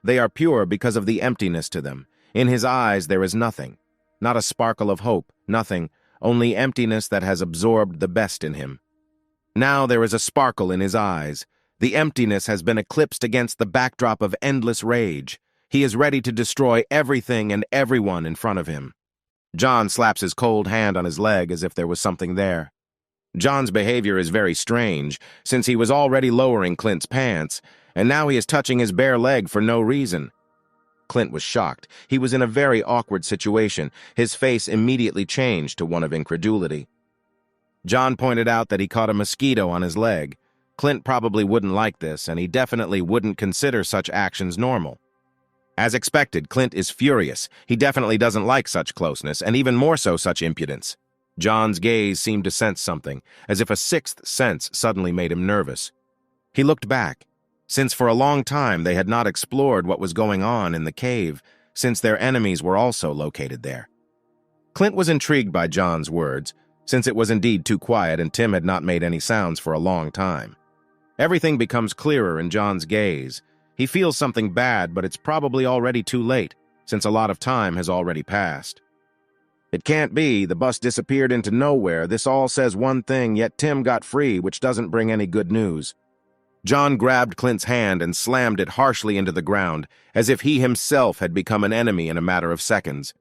They are pure because of the emptiness to them. In his eyes there is nothing. Not a sparkle of hope, nothing, only emptiness that has absorbed the best in him. Now there is a sparkle in his eyes. The emptiness has been eclipsed against the backdrop of endless rage. He is ready to destroy everything and everyone in front of him. John slaps his cold hand on his leg as if there was something there. John's behavior is very strange, since he was already lowering Clint's pants, and now he is touching his bare leg for no reason. Clint was shocked. He was in a very awkward situation. His face immediately changed to one of incredulity. John pointed out that he caught a mosquito on his leg. Clint probably wouldn't like this, and he definitely wouldn't consider such actions normal. As expected, Clint is furious. He definitely doesn't like such closeness, and even more so such impudence. John's gaze seemed to sense something, as if a sixth sense suddenly made him nervous. He looked back, since for a long time they had not explored what was going on in the cave, since their enemies were also located there. Clint was intrigued by John's words, since it was indeed too quiet and Tim had not made any sounds for a long time. Everything becomes clearer in John's gaze. He feels something bad, but it's probably already too late, since a lot of time has already passed. It can't be. The bus disappeared into nowhere. This all says one thing, yet Tim got free, which doesn't bring any good news. John grabbed Clint's hand and slammed it harshly into the ground, as if he himself had become an enemy in a matter of seconds.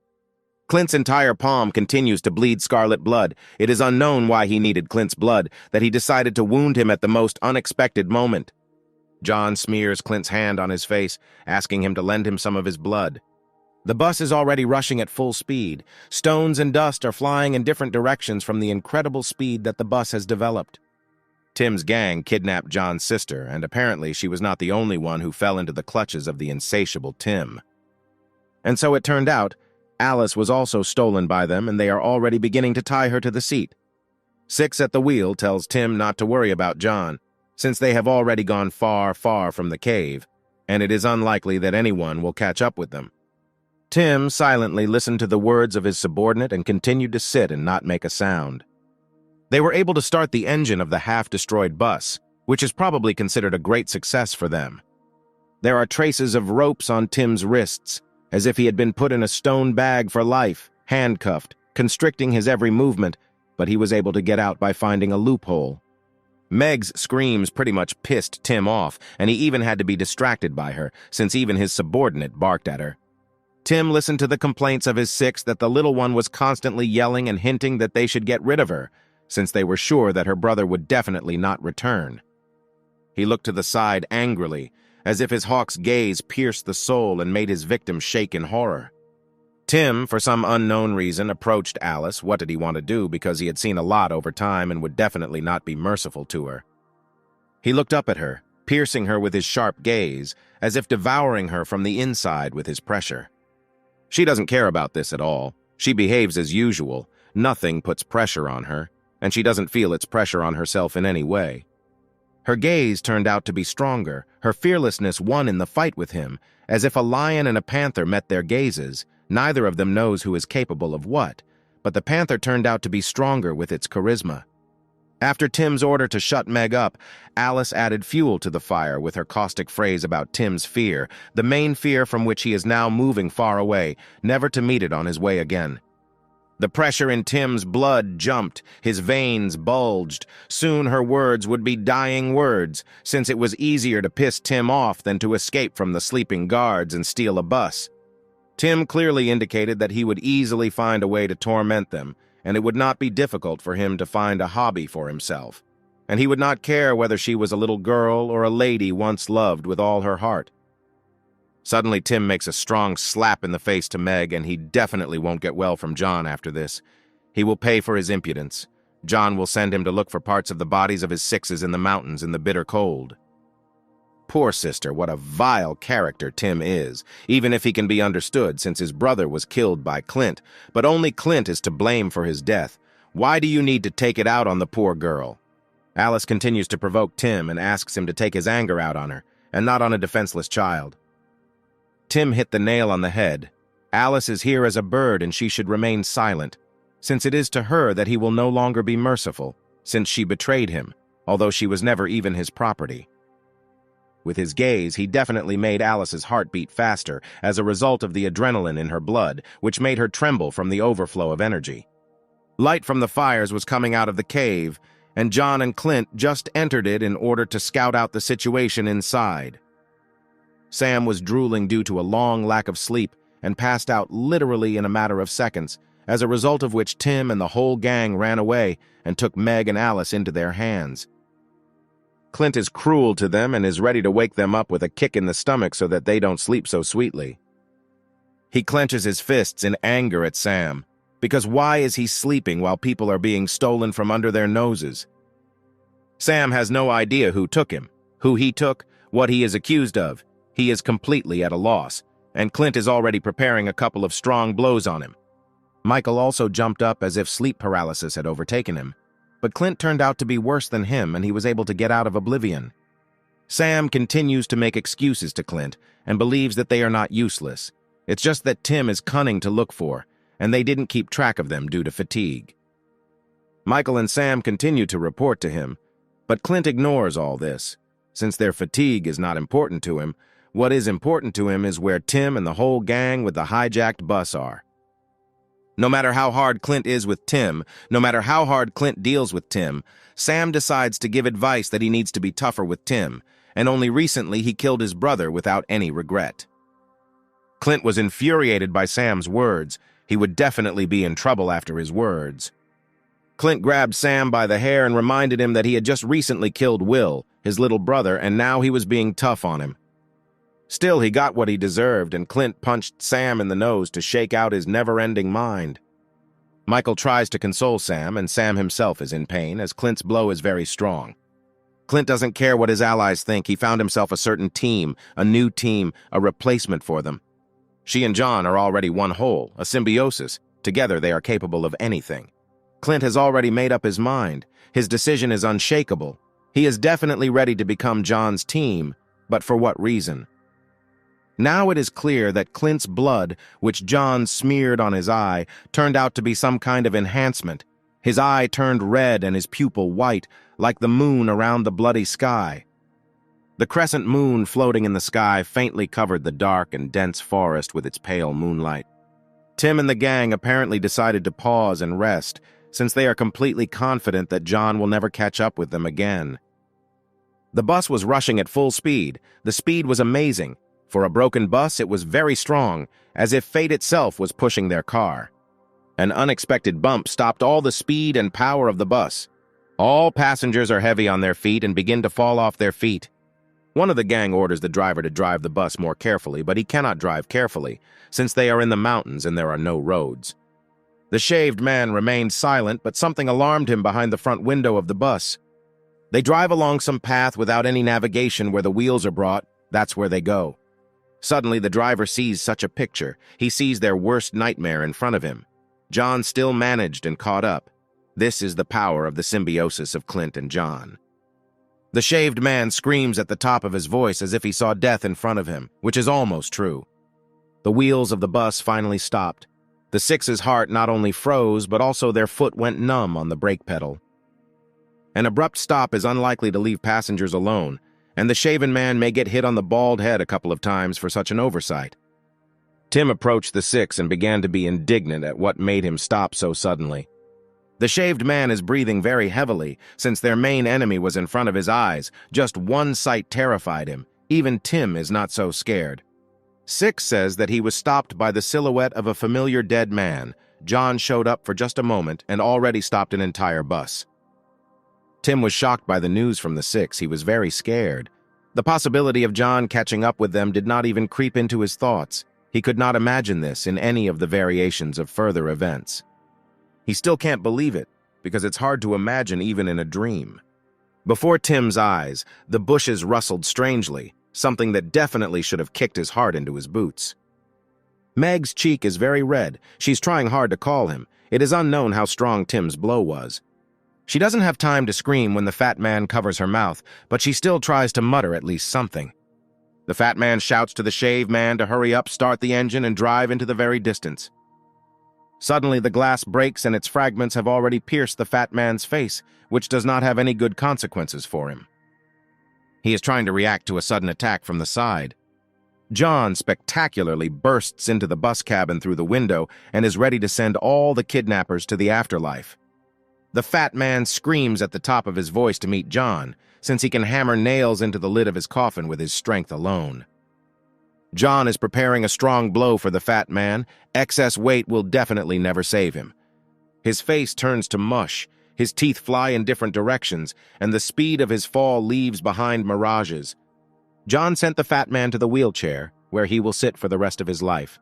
Clint's entire palm continues to bleed scarlet blood. It is unknown why he needed Clint's blood, that he decided to wound him at the most unexpected moment. John smears Clint's hand on his face, asking him to lend him some of his blood. The bus is already rushing at full speed. Stones and dust are flying in different directions from the incredible speed that the bus has developed. Tim's gang kidnapped John's sister, and apparently she was not the only one who fell into the clutches of the insatiable Tim. And so it turned out, Alice was also stolen by them, and they are already beginning to tie her to the seat. Six at the wheel tells Tim not to worry about John, since they have already gone far, far from the cave, and it is unlikely that anyone will catch up with them. Tim silently listened to the words of his subordinate and continued to sit and not make a sound. They were able to start the engine of the half-destroyed bus, which is probably considered a great success for them. There are traces of ropes on Tim's wrists, as if he had been put in a stone bag for life, handcuffed, constricting his every movement, but he was able to get out by finding a loophole. Meg's screams pretty much pissed Tim off, and he even had to be distracted by her, since even his subordinate barked at her. Tim listened to the complaints of his six that the little one was constantly yelling and hinting that they should get rid of her, since they were sure that her brother would definitely not return. He looked to the side angrily, as if his hawk's gaze pierced the soul and made his victim shake in horror. Tim, for some unknown reason, approached Alice. What did he want to do, because he had seen a lot over time and would definitely not be merciful to her. He looked up at her, piercing her with his sharp gaze, as if devouring her from the inside with his pressure. She doesn't care about this at all. She behaves as usual. Nothing puts pressure on her, and she doesn't feel its pressure on herself in any way. Her gaze turned out to be stronger. Her fearlessness won in the fight with him, as if a lion and a panther met their gazes. Neither of them knows who is capable of what, but the panther turned out to be stronger with its charisma. After Tim's order to shut Meg up, Alice added fuel to the fire with her caustic phrase about Tim's fear, the main fear from which he is now moving far away, never to meet it on his way again. The pressure in Tim's blood jumped, his veins bulged. Soon her words would be dying words, since it was easier to piss Tim off than to escape from the sleeping guards and steal a bus. Tim clearly indicated that he would easily find a way to torment them, and it would not be difficult for him to find a hobby for himself. And he would not care whether she was a little girl or a lady once loved with all her heart. Suddenly, Tim makes a strong slap in the face to Meg, and he definitely won't get well from John after this. He will pay for his impudence. John will send him to look for parts of the bodies of his sixes in the mountains in the bitter cold. Poor sister, what a vile character Tim is, even if he can be understood since his brother was killed by Clint, but only Clint is to blame for his death. Why do you need to take it out on the poor girl? Alice continues to provoke Tim and asks him to take his anger out on her, and not on a defenseless child. Tim hit the nail on the head. Alice is here as a bird and she should remain silent, since it is to her that he will no longer be merciful, since she betrayed him, although she was never even his property. With his gaze, he definitely made Alice's heart beat faster as a result of the adrenaline in her blood, which made her tremble from the overflow of energy. Light from the fires was coming out of the cave, and John and Clint just entered it in order to scout out the situation inside. Sam was drooling due to a long lack of sleep and passed out literally in a matter of seconds, as a result of which Tim and the whole gang ran away and took Meg and Alice into their hands. Clint is cruel to them and is ready to wake them up with a kick in the stomach so that they don't sleep so sweetly. He clenches his fists in anger at Sam, because why is he sleeping while people are being stolen from under their noses? Sam has no idea who took him, who he took, what he is accused of. He is completely at a loss, and Clint is already preparing a couple of strong blows on him. Michael also jumped up as if sleep paralysis had overtaken him, but Clint turned out to be worse than him and he was able to get out of oblivion. Sam continues to make excuses to Clint and believes that they are not useless. It's just that Tim is cunning to look for, and they didn't keep track of them due to fatigue. Michael and Sam continue to report to him, but Clint ignores all this. Since their fatigue is not important to him, what is important to him is where Tim and the whole gang with the hijacked bus are. No matter how hard Clint is with Tim, no matter how hard Clint deals with Tim, Sam decides to give advice that he needs to be tougher with Tim, and only recently he killed his brother without any regret. Clint was infuriated by Sam's words. He would definitely be in trouble after his words. Clint grabbed Sam by the hair and reminded him that he had just recently killed Will, his little brother, and now he was being tough on him. Still, he got what he deserved, and Clint punched Sam in the nose to shake out his never-ending mind. Michael tries to console Sam, and Sam himself is in pain, as Clint's blow is very strong. Clint doesn't care what his allies think. He found himself a certain team, a new team, a replacement for them. She and John are already one whole, a symbiosis. Together they are capable of anything. Clint has already made up his mind. His decision is unshakable. He is definitely ready to become John's team, but for what reason? Now it is clear that Clint's blood, which John smeared on his eye, turned out to be some kind of enhancement. His eye turned red and his pupil white, like the moon around the bloody sky. The crescent moon floating in the sky faintly covered the dark and dense forest with its pale moonlight. Tim and the gang apparently decided to pause and rest, since they are completely confident that John will never catch up with them again. The bus was rushing at full speed. The speed was amazing. For a broken bus, it was very strong, as if fate itself was pushing their car. An unexpected bump stopped all the speed and power of the bus. All passengers are heavy on their feet and begin to fall off their feet. One of the gang orders the driver to drive the bus more carefully, but he cannot drive carefully, since they are in the mountains and there are no roads. The shaved man remained silent, but something alarmed him behind the front window of the bus. They drive along some path without any navigation where the wheels are brought. That's where they go. Suddenly, the driver sees such a picture. He sees their worst nightmare in front of him. John still managed and caught up. This is the power of the symbiosis of Clint and John. The shaved man screams at the top of his voice as if he saw death in front of him, which is almost true. The wheels of the bus finally stopped. The Six's heart not only froze, but also their foot went numb on the brake pedal. An abrupt stop is unlikely to leave passengers alone, and the shaven man may get hit on the bald head a couple of times for such an oversight. Tim approached the Six and began to be indignant at what made him stop so suddenly. The shaved man is breathing very heavily, since their main enemy was in front of his eyes. Just one sight terrified him. Even Tim is not so scared. Six says that he was stopped by the silhouette of a familiar dead man. John showed up for just a moment and already stopped an entire bus. Tim was shocked by the news from the Six. He was very scared. The possibility of John catching up with them did not even creep into his thoughts. He could not imagine this in any of the variations of further events. He still can't believe it, because it's hard to imagine even in a dream. Before Tim's eyes, the bushes rustled strangely, something that definitely should have kicked his heart into his boots. Meg's cheek is very red. She's trying hard to call him. It is unknown how strong Tim's blow was. She doesn't have time to scream when the fat man covers her mouth, but she still tries to mutter at least something. The fat man shouts to the shaved man to hurry up, start the engine, and drive into the very distance. Suddenly, the glass breaks and its fragments have already pierced the fat man's face, which does not have any good consequences for him. He is trying to react to a sudden attack from the side. John spectacularly bursts into the bus cabin through the window and is ready to send all the kidnappers to the afterlife. The fat man screams at the top of his voice to meet John, since he can hammer nails into the lid of his coffin with his strength alone. John is preparing a strong blow for the fat man. Excess weight will definitely never save him. His face turns to mush, his teeth fly in different directions, and the speed of his fall leaves behind mirages. John sent the fat man to the wheelchair, where he will sit for the rest of his life.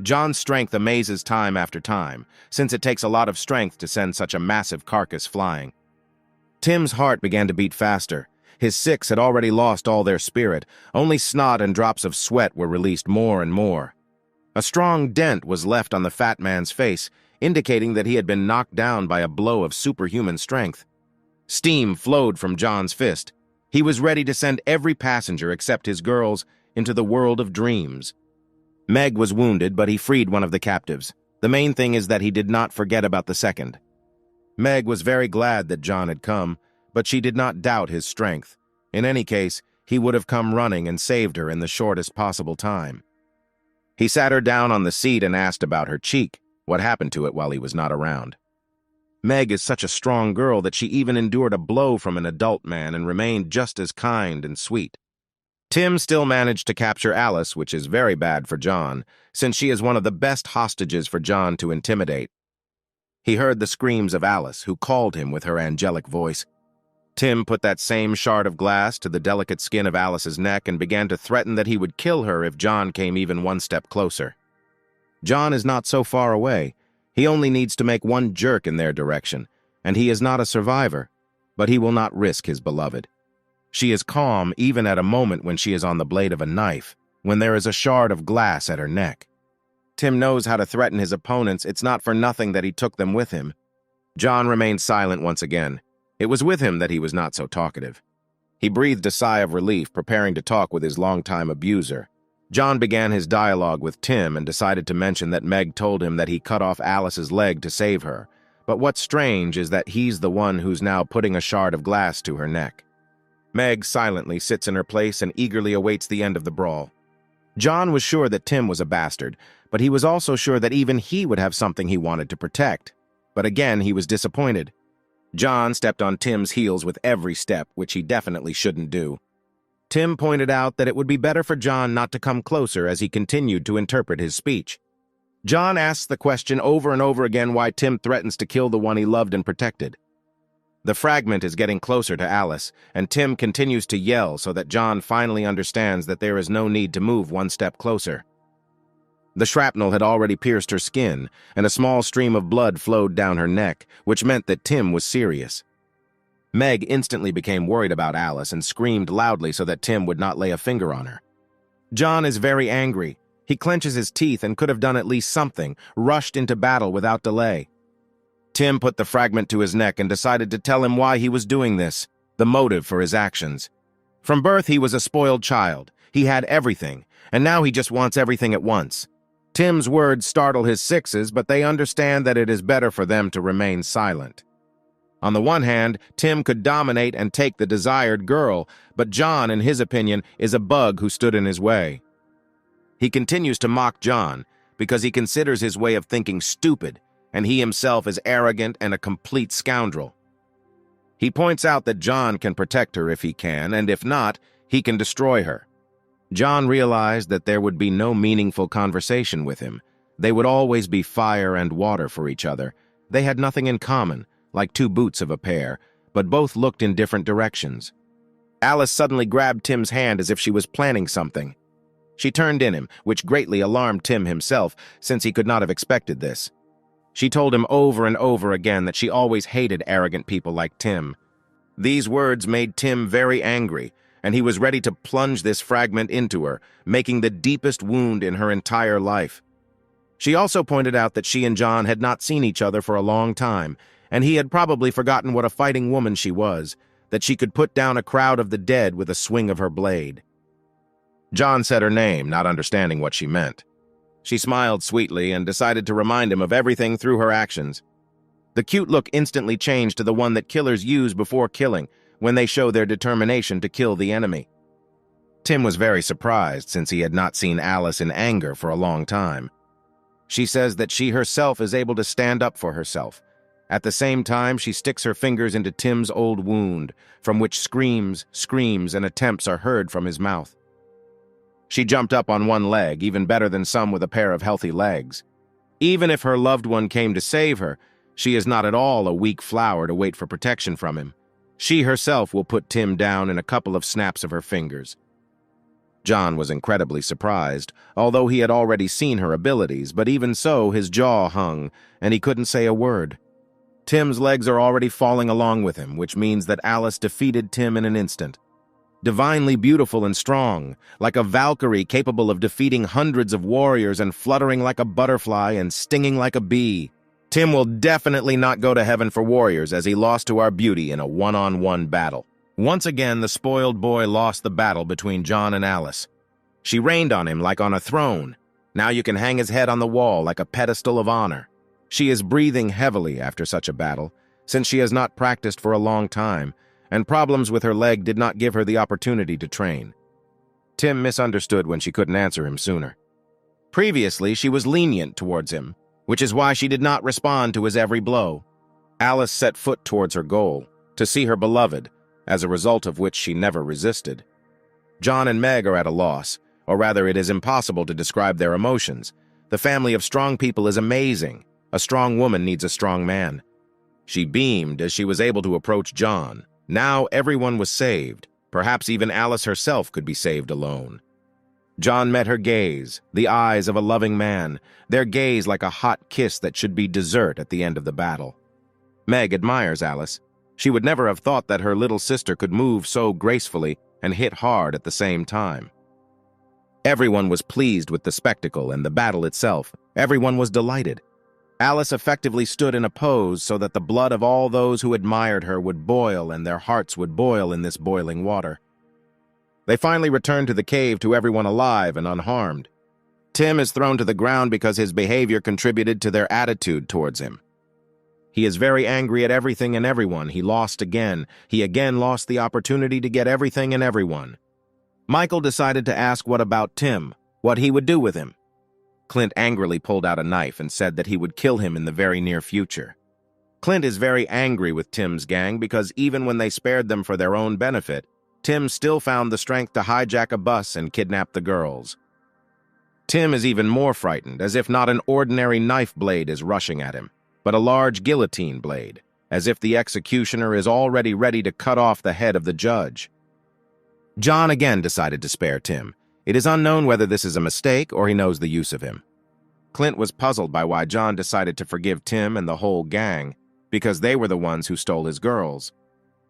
John's strength amazes time after time, since it takes a lot of strength to send such a massive carcass flying. Tim's heart began to beat faster. His six had already lost all their spirit. Only snot and drops of sweat were released more and more. A strong dent was left on the fat man's face, indicating that he had been knocked down by a blow of superhuman strength. Steam flowed from John's fist. He was ready to send every passenger except his girls into the world of dreams. Meg was wounded, but he freed one of the captives. The main thing is that he did not forget about the second. Meg was very glad that John had come, but she did not doubt his strength. In any case, he would have come running and saved her in the shortest possible time. He sat her down on the seat and asked about her cheek, what happened to it while he was not around. Meg is such a strong girl that she even endured a blow from an adult man and remained just as kind and sweet. Tim still managed to capture Alice, which is very bad for John, since she is one of the best hostages for John to intimidate. He heard the screams of Alice, who called him with her angelic voice. Tim put that same shard of glass to the delicate skin of Alice's neck and began to threaten that he would kill her if John came even one step closer. John is not so far away. He only needs to make one jerk in their direction, and he is not a survivor, but he will not risk his beloved. She is calm even at a moment when she is on the blade of a knife, when there is a shard of glass at her neck. Tim knows how to threaten his opponents. It's not for nothing that he took them with him. John remained silent once again. It was with him that he was not so talkative. He breathed a sigh of relief, preparing to talk with his longtime abuser. John began his dialogue with Tim and decided to mention that Meg told him that he cut off Alice's leg to save her. But what's strange is that he's the one who's now putting a shard of glass to her neck. Meg silently sits in her place and eagerly awaits the end of the brawl. John was sure that Tim was a bastard, but he was also sure that even he would have something he wanted to protect. But again, he was disappointed. John stepped on Tim's heels with every step, which he definitely shouldn't do. Tim pointed out that it would be better for John not to come closer as he continued to interpret his speech. John asks the question over and over again why Tim threatens to kill the one he loved and protected. The fragment is getting closer to Alice, and Tim continues to yell so that John finally understands that there is no need to move one step closer. The shrapnel had already pierced her skin, and a small stream of blood flowed down her neck, which meant that Tim was serious. Meg instantly became worried about Alice and screamed loudly so that Tim would not lay a finger on her. John is very angry. He clenches his teeth and could have done at least something, rushed into battle without delay. Tim put the fragment to his neck and decided to tell him why he was doing this, the motive for his actions. From birth, he was a spoiled child. He had everything, and now he just wants everything at once. Tim's words startle his sixes, but they understand that it is better for them to remain silent. On the one hand, Tim could dominate and take the desired girl, but John, in his opinion, is a bug who stood in his way. He continues to mock John because he considers his way of thinking stupid, and he himself is arrogant and a complete scoundrel. He points out that John can protect her if he can, and if not, he can destroy her. John realized that there would be no meaningful conversation with him. They would always be fire and water for each other. They had nothing in common, like two boots of a pair, but both looked in different directions. Alice suddenly grabbed Tim's hand as if she was planning something. She turned in him, which greatly alarmed Tim himself, since he could not have expected this. She told him over and over again that she always hated arrogant people like Tim. These words made Tim very angry, and he was ready to plunge this fragment into her, making the deepest wound in her entire life. She also pointed out that she and John had not seen each other for a long time, and he had probably forgotten what a fighting woman she was, that she could put down a crowd of the dead with a swing of her blade. John said her name, not understanding what she meant. She smiled sweetly and decided to remind him of everything through her actions. The cute look instantly changed to the one that killers use before killing, when they show their determination to kill the enemy. Tim was very surprised since he had not seen Alice in anger for a long time. She says that she herself is able to stand up for herself. At the same time, she sticks her fingers into Tim's old wound, from which screams, and attempts are heard from his mouth. She jumped up on one leg, even better than some with a pair of healthy legs. Even if her loved one came to save her, she is not at all a weak flower to wait for protection from him. She herself will put Tim down in a couple of snaps of her fingers. John was incredibly surprised, although he had already seen her abilities, but even so, his jaw hung, and he couldn't say a word. Tim's legs are already falling along with him, which means that Alice defeated Tim in an instant. Divinely beautiful and strong, like a Valkyrie capable of defeating hundreds of warriors and fluttering like a butterfly and stinging like a bee. Tim will definitely not go to heaven for warriors as he lost to our beauty in a one-on-one battle. Once again, the spoiled boy lost the battle between John and Alice. She reigned on him like on a throne. Now you can hang his head on the wall like a pedestal of honor. She is breathing heavily after such a battle, since she has not practiced for a long time, and problems with her leg did not give her the opportunity to train. Tim misunderstood when she couldn't answer him sooner. Previously, she was lenient towards him, which is why she did not respond to his every blow. Alice set foot towards her goal, to see her beloved, as a result of which she never resisted. John and Meg are at a loss, or rather it is impossible to describe their emotions. The family of strong people is amazing. A strong woman needs a strong man. She beamed as she was able to approach John. Now everyone was saved. Perhaps even Alice herself could be saved alone. John met her gaze, the eyes of a loving man, their gaze like a hot kiss that should be dessert at the end of the battle. Meg admires Alice. She would never have thought that her little sister could move so gracefully and hit hard at the same time. Everyone was pleased with the spectacle and the battle itself. Everyone was delighted. Alice effectively stood in a pose so that the blood of all those who admired her would boil and their hearts would boil in this boiling water. They finally returned to the cave to everyone alive and unharmed. Tim is thrown to the ground because his behavior contributed to their attitude towards him. He is very angry at everything and everyone. He lost again. He again lost the opportunity to get everything and everyone. Michael decided to ask what about Tim, what he would do with him. Clint angrily pulled out a knife and said that he would kill him in the very near future. Clint is very angry with Tim's gang because even when they spared them for their own benefit, Tim still found the strength to hijack a bus and kidnap the girls. Tim is even more frightened, as if not an ordinary knife blade is rushing at him, but a large guillotine blade, as if the executioner is already ready to cut off the head of the judge. John again decided to spare Tim. It is unknown whether this is a mistake or he knows the use of him. Clint was puzzled by why John decided to forgive Tim and the whole gang, because they were the ones who stole his girls.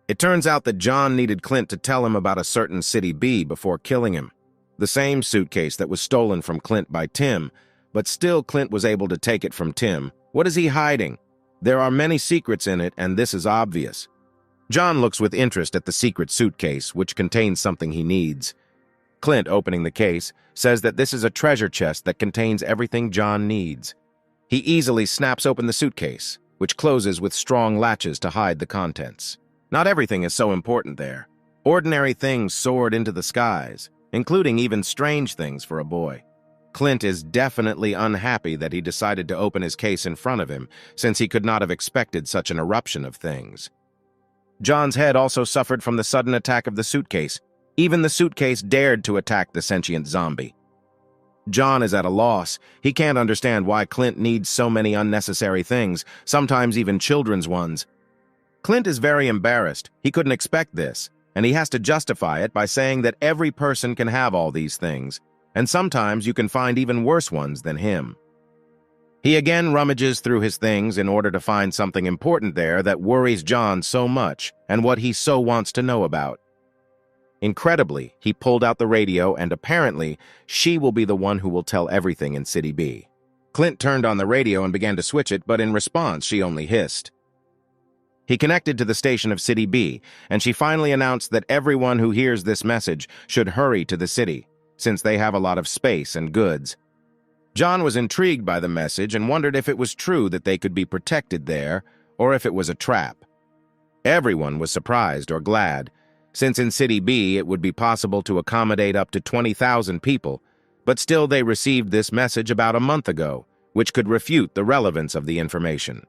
It turns out that John needed Clint to tell him about a certain City B before killing him, the same suitcase that was stolen from Clint by Tim, but still Clint was able to take it from Tim. What is he hiding? There are many secrets in it, and this is obvious. John looks with interest at the secret suitcase, which contains something he needs. Clint, opening the case, says that this is a treasure chest that contains everything John needs. He easily snaps open the suitcase, which closes with strong latches to hide the contents. Not everything is so important there. Ordinary things soared into the skies, including even strange things for a boy. Clint is definitely unhappy that he decided to open his case in front of him, since he could not have expected such an eruption of things. John's head also suffered from the sudden attack of the suitcase. Even the suitcase dared to attack the sentient zombie. John is at a loss. He can't understand why Clint needs so many unnecessary things, sometimes even children's ones. Clint is very embarrassed. He couldn't expect this, and he has to justify it by saying that every person can have all these things, and sometimes you can find even worse ones than him. He again rummages through his things in order to find something important there that worries John so much and what he so wants to know about. Incredibly, he pulled out the radio, and apparently, she will be the one who will tell everything in City B. Clint turned on the radio and began to switch it, but in response, she only hissed. He connected to the station of City B, and she finally announced that everyone who hears this message should hurry to the city, since they have a lot of space and goods. John was intrigued by the message and wondered if it was true that they could be protected there, or if it was a trap. Everyone was surprised or glad, since in City B it would be possible to accommodate up to 20,000 people, but still they received this message about a month ago, which could refute the relevance of the information.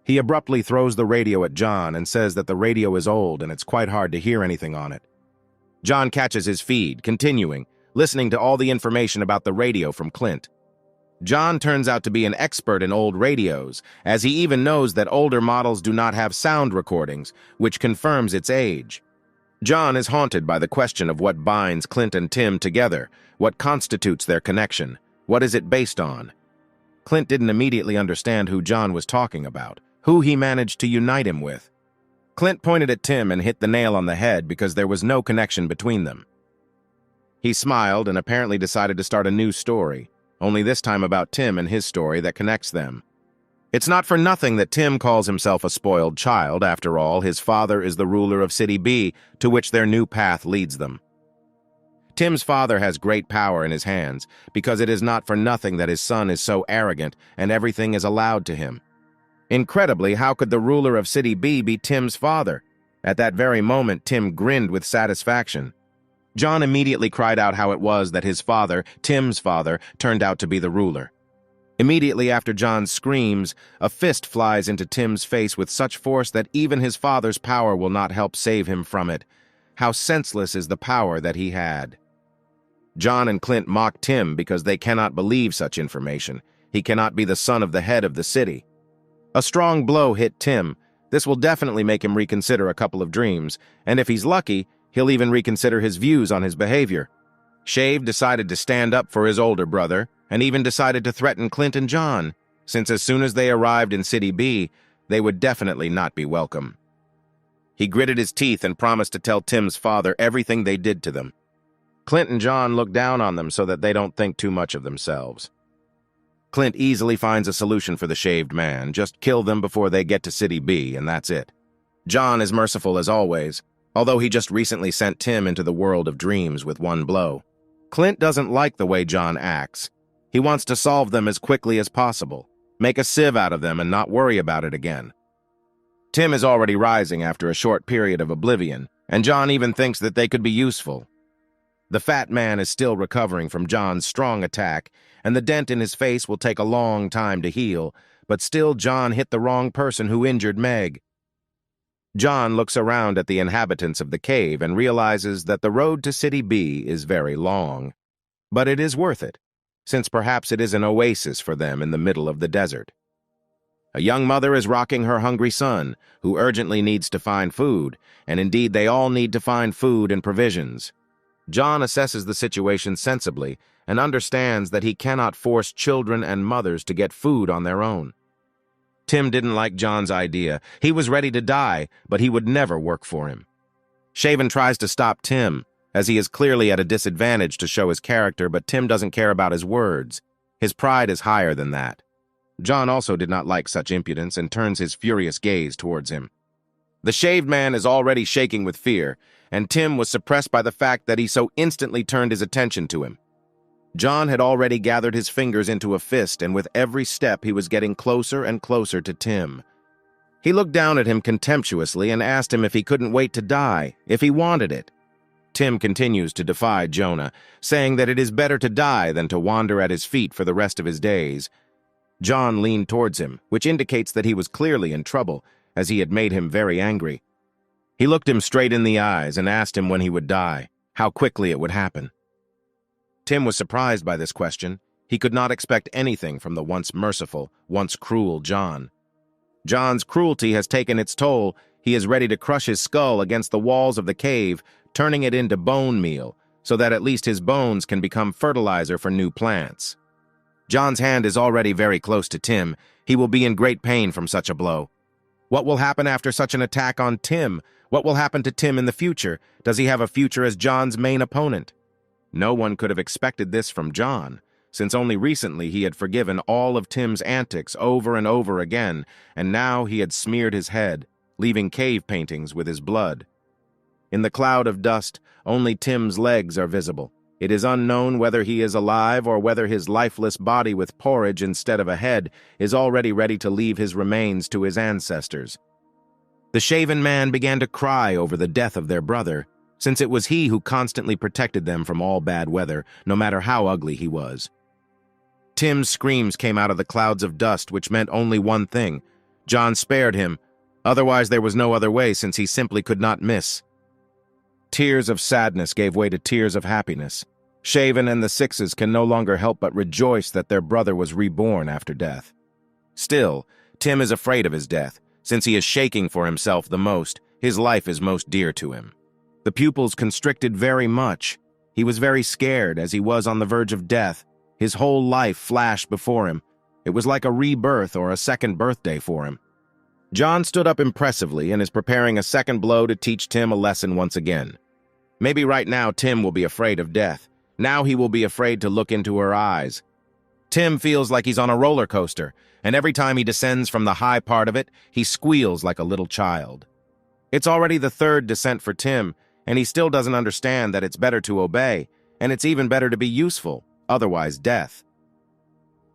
He abruptly throws the radio at John and says that the radio is old and it's quite hard to hear anything on it. John catches his feed, continuing, listening to all the information about the radio from Clint. John turns out to be an expert in old radios, as he even knows that older models do not have sound recordings, which confirms its age. John is haunted by the question of what binds Clint and Tim together, what constitutes their connection, what is it based on. Clint didn't immediately understand who John was talking about, who he managed to unite him with. Clint pointed at Tim and hit the nail on the head because there was no connection between them. He smiled and apparently decided to start a new story, only this time about Tim and his story that connects them. It's not for nothing that Tim calls himself a spoiled child. After all, his father is the ruler of City B, to which their new path leads them. Tim's father has great power in his hands, because it is not for nothing that his son is so arrogant and everything is allowed to him. Incredibly, how could the ruler of City B be Tim's father? At that very moment, Tim grinned with satisfaction. John immediately cried out how it was that his father, Tim's father, turned out to be the ruler. Immediately after John's screams, a fist flies into Tim's face with such force that even his father's power will not help save him from it. How senseless is the power that he had. John and Clint mock Tim because they cannot believe such information. He cannot be the son of the head of the city. A strong blow hit Tim. This will definitely make him reconsider a couple of dreams, and if he's lucky, he'll even reconsider his views on his behavior. Shave decided to stand up for his older brother, and even decided to threaten Clint and John, since as soon as they arrived in City B, they would definitely not be welcome. He gritted his teeth and promised to tell Tim's father everything they did to them. Clint and John look down on them so that they don't think too much of themselves. Clint easily finds a solution for the shaved man. Just kill them before they get to City B, and that's it. John is merciful as always, although he just recently sent Tim into the world of dreams with one blow. Clint doesn't like the way John acts. He wants to solve them as quickly as possible, make a sieve out of them and not worry about it again. Tim is already rising after a short period of oblivion, and John even thinks that they could be useful. The fat man is still recovering from John's strong attack, and the dent in his face will take a long time to heal, but still John hit the wrong person who injured Meg. John looks around at the inhabitants of the cave and realizes that the road to City B is very long. But it is worth it, since perhaps it is an oasis for them in the middle of the desert. A young mother is rocking her hungry son, who urgently needs to find food, and indeed they all need to find food and provisions. John assesses the situation sensibly and understands that he cannot force children and mothers to get food on their own. Tim didn't like John's idea. He was ready to die, but he would never work for him. Shaven tries to stop Tim, as he is clearly at a disadvantage to show his character, but Tim doesn't care about his words. His pride is higher than that. John also did not like such impudence and turns his furious gaze towards him. The shaved man is already shaking with fear, and Tim was suppressed by the fact that he so instantly turned his attention to him. John had already gathered his fingers into a fist, and with every step he was getting closer and closer to Tim. He looked down at him contemptuously and asked him if he couldn't wait to die, if he wanted it. Tim continues to defy Jonah, saying that it is better to die than to wander at his feet for the rest of his days. John leaned towards him, which indicates that he was clearly in trouble, as he had made him very angry. He looked him straight in the eyes and asked him when he would die, how quickly it would happen. Tim was surprised by this question. He could not expect anything from the once merciful, once cruel John. John's cruelty has taken its toll. He is ready to crush his skull against the walls of the cave, turning it into bone meal, so that at least his bones can become fertilizer for new plants. John's hand is already very close to Tim. He will be in great pain from such a blow. What will happen after such an attack on Tim? What will happen to Tim in the future? Does he have a future as John's main opponent? No one could have expected this from John, since only recently he had forgiven all of Tim's antics over and over again, and now he had smeared his head, leaving cave paintings with his blood. In the cloud of dust, only Tim's legs are visible. It is unknown whether he is alive or whether his lifeless body with porridge instead of a head is already ready to leave his remains to his ancestors. The shaven man began to cry over the death of their brother, since it was he who constantly protected them from all bad weather, no matter how ugly he was. Tim's screams came out of the clouds of dust, which meant only one thing. John spared him. Otherwise, there was no other way, since he simply could not miss. Tears of sadness gave way to tears of happiness. Shaven and the Sixes can no longer help but rejoice that their brother was reborn after death. Still, Tim is afraid of his death. Since he is shaking for himself the most, his life is most dear to him. The pupils constricted very much. He was very scared, as he was on the verge of death. His whole life flashed before him. It was like a rebirth or a second birthday for him. John stood up impressively and is preparing a second blow to teach Tim a lesson once again. Maybe right now Tim will be afraid of death. Now he will be afraid to look into her eyes. Tim feels like he's on a roller coaster, and every time he descends from the high part of it, he squeals like a little child. It's already the third descent for Tim, and he still doesn't understand that it's better to obey, and it's even better to be useful, otherwise death.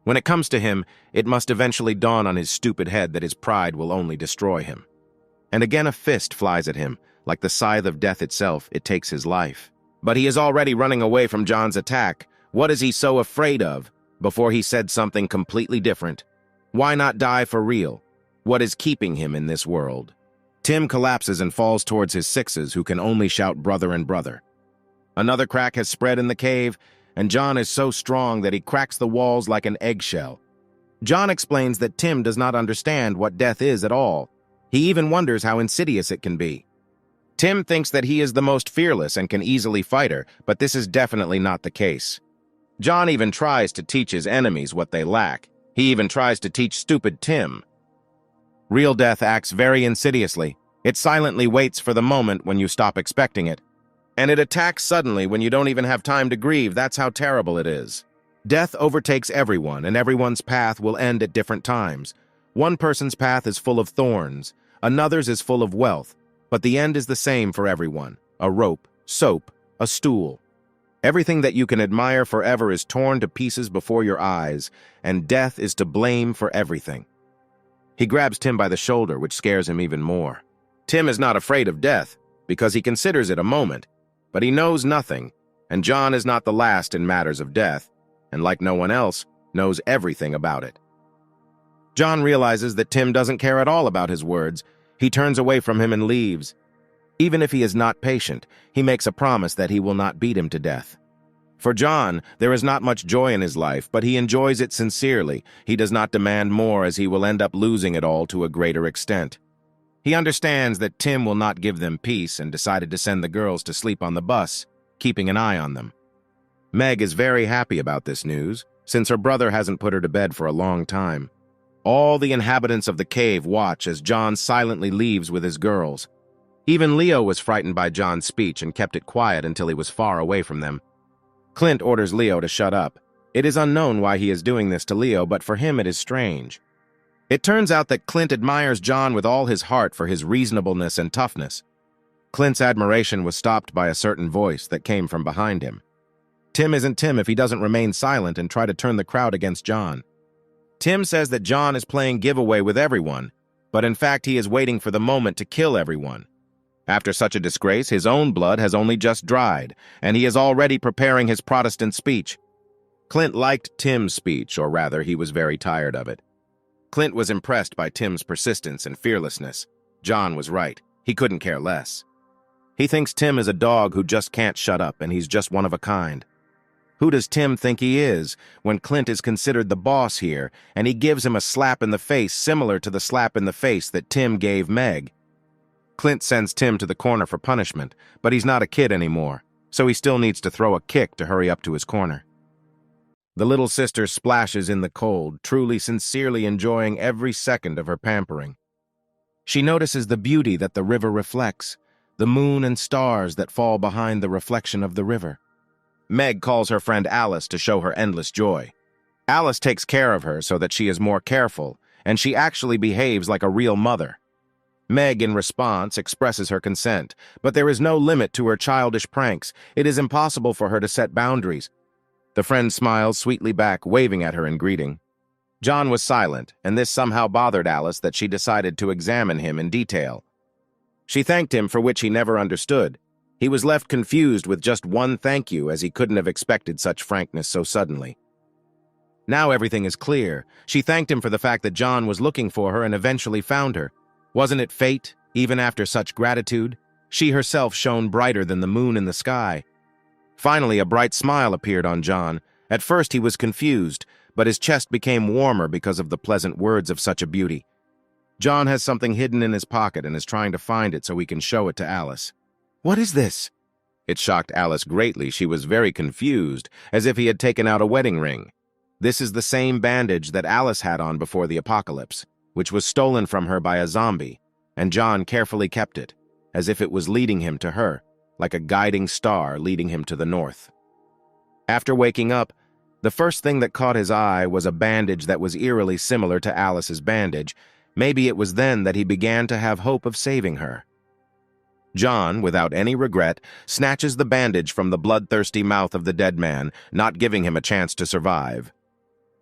When it comes to him, it must eventually dawn on his stupid head that his pride will only destroy him. And again a fist flies at him, like the scythe of death itself, it takes his life. But he is already running away from John's attack. What is he so afraid of? Before he said something completely different. Why not die for real? What is keeping him in this world? Tim collapses and falls towards his Sixes, who can only shout brother and brother. Another crack has spread in the cave, and John is so strong that he cracks the walls like an eggshell. John explains that Tim does not understand what death is at all. He even wonders how insidious it can be. Tim thinks that he is the most fearless and can easily fight her, but this is definitely not the case. John even tries to teach his enemies what they lack. He even tries to teach stupid Tim. Real death acts very insidiously. It silently waits for the moment when you stop expecting it. And it attacks suddenly when you don't even have time to grieve. That's how terrible it is. Death overtakes everyone, and everyone's path will end at different times. One person's path is full of thorns, another's is full of wealth, but the end is the same for everyone. A rope, soap, a stool. Everything that you can admire forever is torn to pieces before your eyes, and death is to blame for everything. He grabs Tim by the shoulder, which scares him even more. Tim is not afraid of death, because he considers it a moment, but he knows nothing, and John is not the last in matters of death, and like no one else, knows everything about it. John realizes that Tim doesn't care at all about his words. He turns away from him and leaves. Even if he is not patient, he makes a promise that he will not beat him to death. For John, there is not much joy in his life, but he enjoys it sincerely. He does not demand more, as he will end up losing it all to a greater extent. He understands that Tim will not give them peace and decided to send the girls to sleep on the bus, keeping an eye on them. Meg is very happy about this news, since her brother hasn't put her to bed for a long time. All the inhabitants of the cave watch as John silently leaves with his girls. Even Leo was frightened by John's speech and kept it quiet until he was far away from them. Clint orders Leo to shut up. It is unknown why he is doing this to Leo, but for him it is strange. It turns out that Clint admires John with all his heart for his reasonableness and toughness. Clint's admiration was stopped by a certain voice that came from behind him. Tim isn't Tim if he doesn't remain silent and try to turn the crowd against John. Tim says that John is playing giveaway with everyone, but in fact he is waiting for the moment to kill everyone. After such a disgrace, his own blood has only just dried, and he is already preparing his Protestant speech. Clint liked Tim's speech, or rather, he was very tired of it. Clint was impressed by Tim's persistence and fearlessness. John was right. He couldn't care less. He thinks Tim is a dog who just can't shut up, and he's just one of a kind. Who does Tim think he is, when Clint is considered the boss here, and he gives him a slap in the face similar to the slap in the face that Tim gave Meg? Clint sends Tim to the corner for punishment, but he's not a kid anymore, so he still needs to throw a kick to hurry up to his corner. The little sister splashes in the cold, truly sincerely enjoying every second of her pampering. She notices the beauty that the river reflects, the moon and stars that fall behind the reflection of the river. Meg calls her friend Alice to show her endless joy. Alice takes care of her so that she is more careful, and she actually behaves like a real mother. Meg, in response, expresses her consent, but there is no limit to her childish pranks. It is impossible for her to set boundaries. The friend smiles sweetly back, waving at her in greeting. John was silent, and this somehow bothered Alice that she decided to examine him in detail. She thanked him for which he never understood. He was left confused with just one thank you, as he couldn't have expected such frankness so suddenly. Now everything is clear. She thanked him for the fact that John was looking for her and eventually found her. Wasn't it fate, even after such gratitude? She herself shone brighter than the moon in the sky. Finally, a bright smile appeared on John. At first he was confused, but his chest became warmer because of the pleasant words of such a beauty. John has something hidden in his pocket and is trying to find it so he can show it to Alice. "What is this?" It shocked Alice greatly. She was very confused, as if he had taken out a wedding ring. This is the same bandage that Alice had on before the apocalypse, which was stolen from her by a zombie, and John carefully kept it, as if it was leading him to her, like a guiding star leading him to the north. After waking up, the first thing that caught his eye was a bandage that was eerily similar to Alice's bandage. Maybe it was then that he began to have hope of saving her. John, without any regret, snatches the bandage from the bloodthirsty mouth of the dead man, not giving him a chance to survive.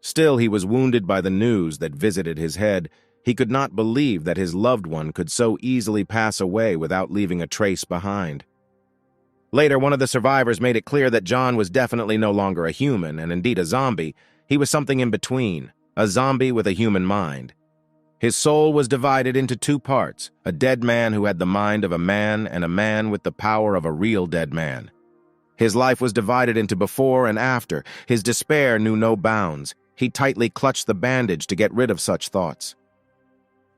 Still, he was wounded by the news that visited his head. He could not believe that his loved one could so easily pass away without leaving a trace behind. Later, one of the survivors made it clear that John was definitely no longer a human, and indeed a zombie. He was something in between, a zombie with a human mind. His soul was divided into two parts, a dead man who had the mind of a man and a man with the power of a real dead man. His life was divided into before and after. His despair knew no bounds. He tightly clutched the bandage to get rid of such thoughts.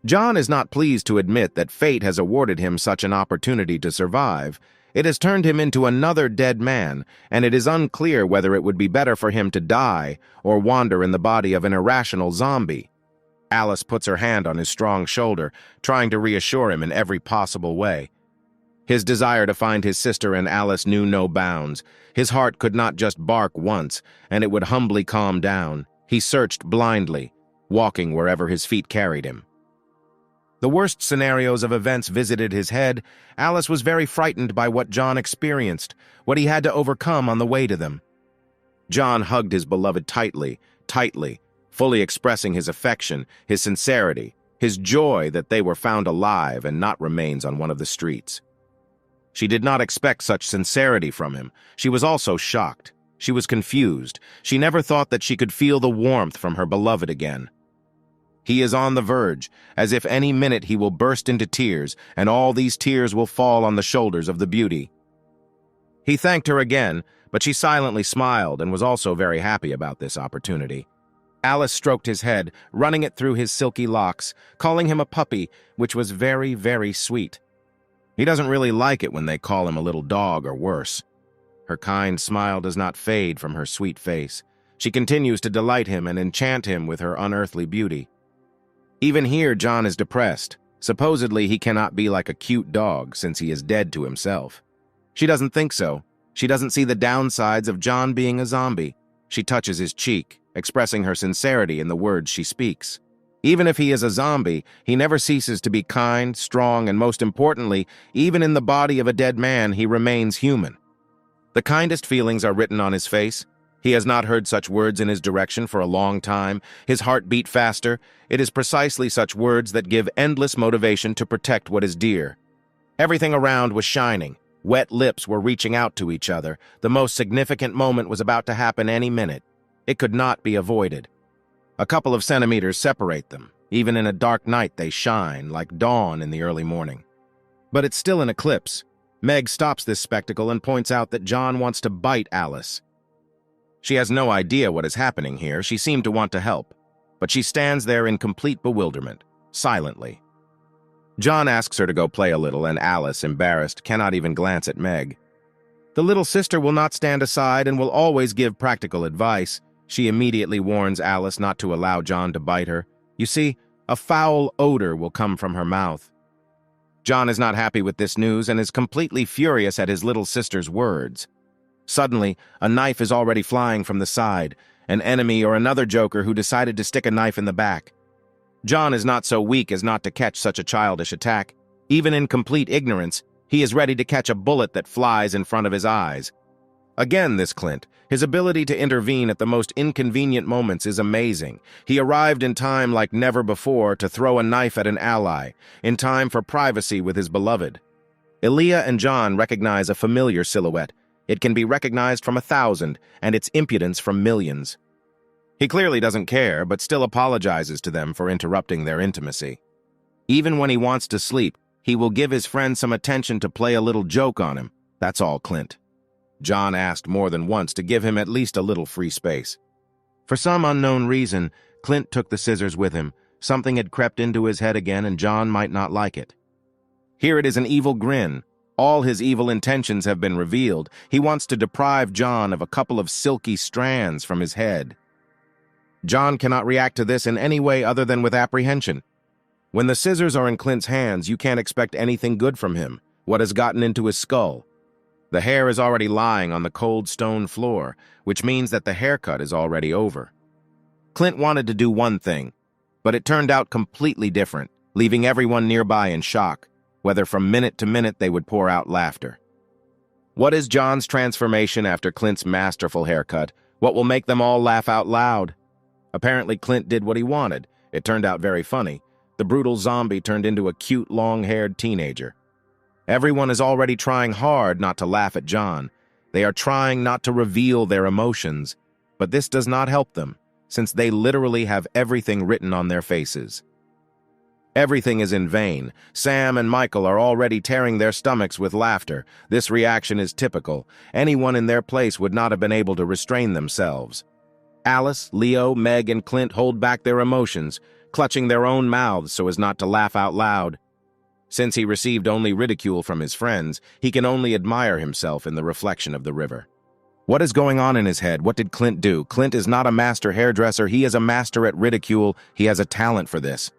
John is not pleased to admit that fate has awarded him such an opportunity to survive. It has turned him into another dead man, and it is unclear whether it would be better for him to die or wander in the body of an irrational zombie. Alice puts her hand on his strong shoulder, trying to reassure him in every possible way. His desire to find his sister and Alice knew no bounds. His heart could not just bark once, and it would humbly calm down. He searched blindly, walking wherever his feet carried him. The worst scenarios of events visited his head. Alice was very frightened by what John experienced, what he had to overcome on the way to them. John hugged his beloved tightly, fully expressing his affection, his sincerity, his joy that they were found alive and not remains on one of the streets. She did not expect such sincerity from him. She was also shocked. She was confused. She never thought that she could feel the warmth from her beloved again. He is on the verge, as if any minute he will burst into tears, and all these tears will fall on the shoulders of the beauty. He thanked her again, but she silently smiled and was also very happy about this opportunity. Alice stroked his head, running it through his silky locks, calling him a puppy, which was very, very sweet. He doesn't really like it when they call him a little dog or worse. Her kind smile does not fade from her sweet face. She continues to delight him and enchant him with her unearthly beauty. Even here, John is depressed. Supposedly, he cannot be like a cute dog since he is dead to himself. She doesn't think so. She doesn't see the downsides of John being a zombie. She touches his cheek, expressing her sincerity in the words she speaks. Even if he is a zombie, he never ceases to be kind, strong, and most importantly, even in the body of a dead man, he remains human. The kindest feelings are written on his face. He has not heard such words in his direction for a long time. His heart beat faster. It is precisely such words that give endless motivation to protect what is dear. Everything around was shining. Wet lips were reaching out to each other. The most significant moment was about to happen any minute. It could not be avoided. A couple of centimeters separate them. Even in a dark night, they shine like dawn in the early morning. But it's still an eclipse. Meg stops this spectacle and points out that John wants to bite Alice. She has no idea what is happening here. She seemed to want to help, but she stands there in complete bewilderment, silently. John asks her to go play a little, and Alice, embarrassed, cannot even glance at Meg. The little sister will not stand aside and will always give practical advice. She immediately warns Alice not to allow John to bite her. You see, a foul odor will come from her mouth. John is not happy with this news and is completely furious at his little sister's words. Suddenly, a knife is already flying from the side, an enemy or another joker who decided to stick a knife in the back. John is not so weak as not to catch such a childish attack. Even in complete ignorance, he is ready to catch a bullet that flies in front of his eyes. Again, this Clint. His ability to intervene at the most inconvenient moments is amazing. He arrived in time like never before to throw a knife at an ally, in time for privacy with his beloved. Aaliyah and John recognize a familiar silhouette. It can be recognized from 1,000, and its impudence from millions. He clearly doesn't care, but still apologizes to them for interrupting their intimacy. Even when he wants to sleep, he will give his friend some attention to play a little joke on him. That's all Clint. John asked more than once to give him at least a little free space. For some unknown reason, Clint took the scissors with him. Something had crept into his head again, and John might not like it. Here it is an evil grin. All his evil intentions have been revealed. He wants to deprive John of a couple of silky strands from his head. John cannot react to this in any way other than with apprehension. When the scissors are in Clint's hands, you can't expect anything good from him. What has gotten into his skull? The hair is already lying on the cold stone floor, which means that the haircut is already over. Clint wanted to do one thing, but it turned out completely different, leaving everyone nearby in shock, whether from minute to minute they would pour out laughter. What is John's transformation after Clint's masterful haircut? What will make them all laugh out loud? Apparently Clint did what he wanted. It turned out very funny. The brutal zombie turned into a cute, long-haired teenager. Everyone is already trying hard not to laugh at John. They are trying not to reveal their emotions, but this does not help them, since they literally have everything written on their faces. Everything is in vain. Sam and Michael are already tearing their stomachs with laughter. This reaction is typical. Anyone in their place would not have been able to restrain themselves. Alice, Leo, Meg, and Clint hold back their emotions, clutching their own mouths so as not to laugh out loud. Since he received only ridicule from his friends, he can only admire himself in the reflection of the river. What is going on in his head? What did Clint do? Clint is not a master hairdresser. He is a master at ridicule. He has a talent for this.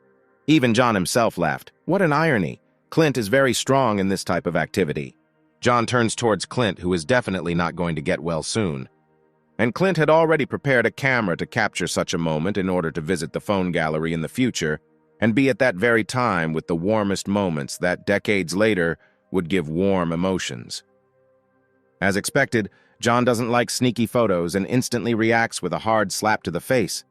Even John himself laughed. What an irony. Clint is very strong in this type of activity. John turns towards Clint, who is definitely not going to get well soon. And Clint had already prepared a camera to capture such a moment in order to visit the phone gallery in the future and be at that very time with the warmest moments that decades later would give warm emotions. As expected, John doesn't like sneaky photos and instantly reacts with a hard slap to the face.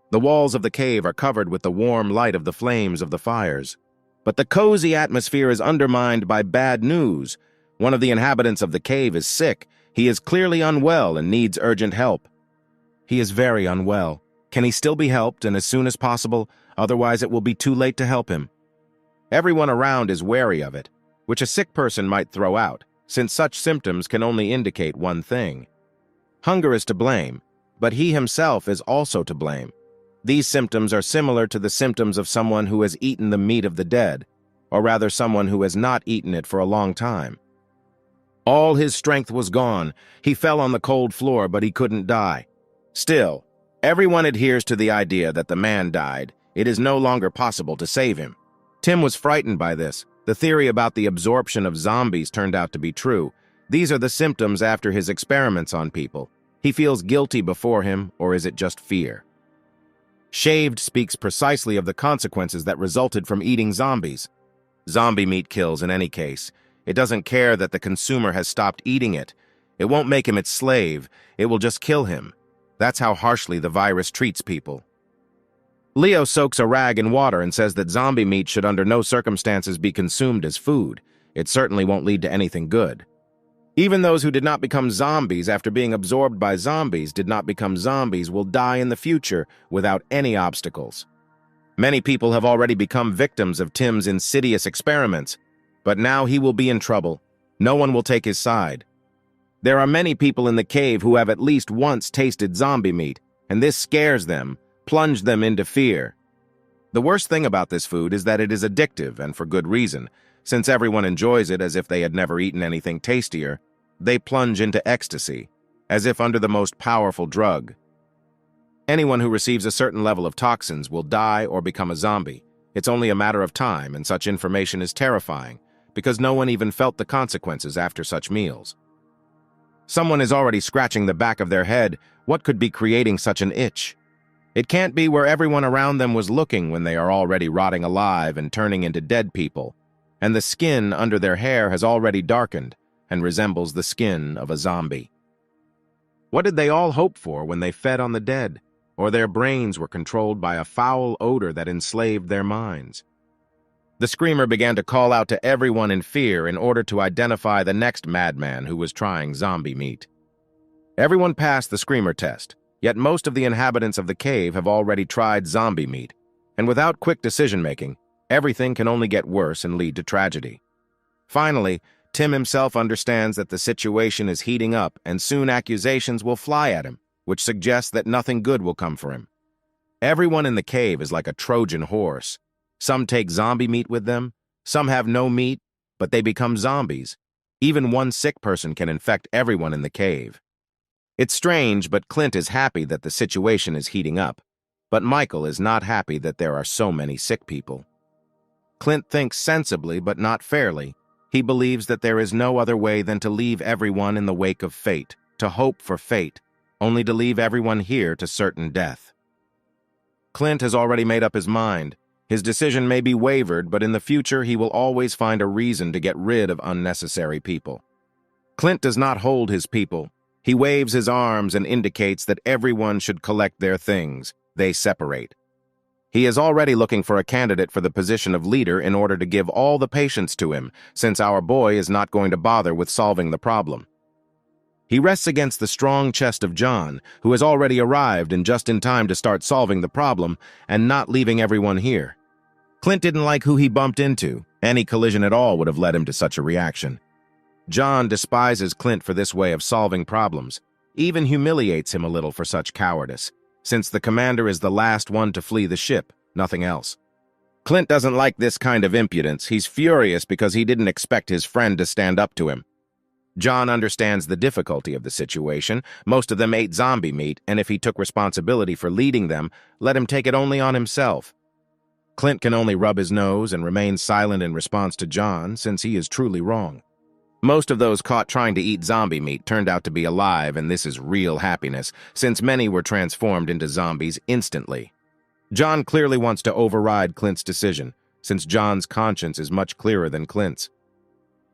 The walls of the cave are covered with the warm light of the flames of the fires. But the cozy atmosphere is undermined by bad news. One of the inhabitants of the cave is sick. He is clearly unwell and needs urgent help. He is very unwell. Can he still be helped, and as soon as possible? Otherwise it will be too late to help him. Everyone around is wary of it, which a sick person might throw out, since such symptoms can only indicate one thing. Hunger is to blame, but he himself is also to blame. These symptoms are similar to the symptoms of someone who has eaten the meat of the dead, or rather someone who has not eaten it for a long time. All his strength was gone. He fell on the cold floor, but he couldn't die. Still, everyone adheres to the idea that the man died. It is no longer possible to save him. Tim was frightened by this. The theory about the absorption of zombies turned out to be true. These are the symptoms after his experiments on people. He feels guilty before him, or is it just fear? Shaved speaks precisely of the consequences that resulted from eating zombies. Zombie meat kills in any case. It doesn't care that the consumer has stopped eating it. It won't make him its slave. It will just kill him. That's how harshly the virus treats people. Leo soaks a rag in water and says that zombie meat should under no circumstances be consumed as food. It certainly won't lead to anything good. Even those who did not become zombies after being absorbed by zombies did not become zombies will die in the future without any obstacles. Many people have already become victims of Tim's insidious experiments, but now he will be in trouble. No one will take his side. There are many people in the cave who have at least once tasted zombie meat, and this scares them, plunged them into fear. The worst thing about this food is that it is addictive, and for good reason. Since everyone enjoys it as if they had never eaten anything tastier, they plunge into ecstasy, as if under the most powerful drug. Anyone who receives a certain level of toxins will die or become a zombie. It's only a matter of time, and such information is terrifying, because no one even felt the consequences after such meals. Someone is already scratching the back of their head. What could be creating such an itch? It can't be where everyone around them was looking when they are already rotting alive and turning into dead people, and the skin under their hair has already darkened and resembles the skin of a zombie. What did they all hope for when they fed on the dead, or their brains were controlled by a foul odor that enslaved their minds? The screamer began to call out to everyone in fear in order to identify the next madman who was trying zombie meat. Everyone passed the screamer test, yet most of the inhabitants of the cave have already tried zombie meat, and without quick decision-making, everything can only get worse and lead to tragedy. Finally, Tim himself understands that the situation is heating up and soon accusations will fly at him, which suggests that nothing good will come for him. Everyone in the cave is like a Trojan horse. Some take zombie meat with them, some have no meat, but they become zombies. Even one sick person can infect everyone in the cave. It's strange, but Clint is happy that the situation is heating up. But Michael is not happy that there are so many sick people. Clint thinks sensibly, but not fairly. He believes that there is no other way than to leave everyone in the wake of fate, to hope for fate, only to leave everyone here to certain death. Clint has already made up his mind. His decision may be wavered, but in the future he will always find a reason to get rid of unnecessary people. Clint does not hold his people. He waves his arms and indicates that everyone should collect their things. They separate. He is already looking for a candidate for the position of leader in order to give all the patience to him, since our boy is not going to bother with solving the problem. He rests against the strong chest of John, who has already arrived and just in time to start solving the problem and not leaving everyone here. Clint didn't like who he bumped into. Any collision at all would have led him to such a reaction. John despises Clint for this way of solving problems, even humiliates him a little for such cowardice, since the commander is the last one to flee the ship, nothing else. Clint doesn't like this kind of impudence. He's furious because he didn't expect his friend to stand up to him. John understands the difficulty of the situation. Most of them ate zombie meat, and if he took responsibility for leading them, let him take it only on himself. Clint can only rub his nose and remain silent in response to John, since he is truly wrong. Most of those caught trying to eat zombie meat turned out to be alive, and this is real happiness, since many were transformed into zombies instantly. John clearly wants to override Clint's decision, since John's conscience is much clearer than Clint's.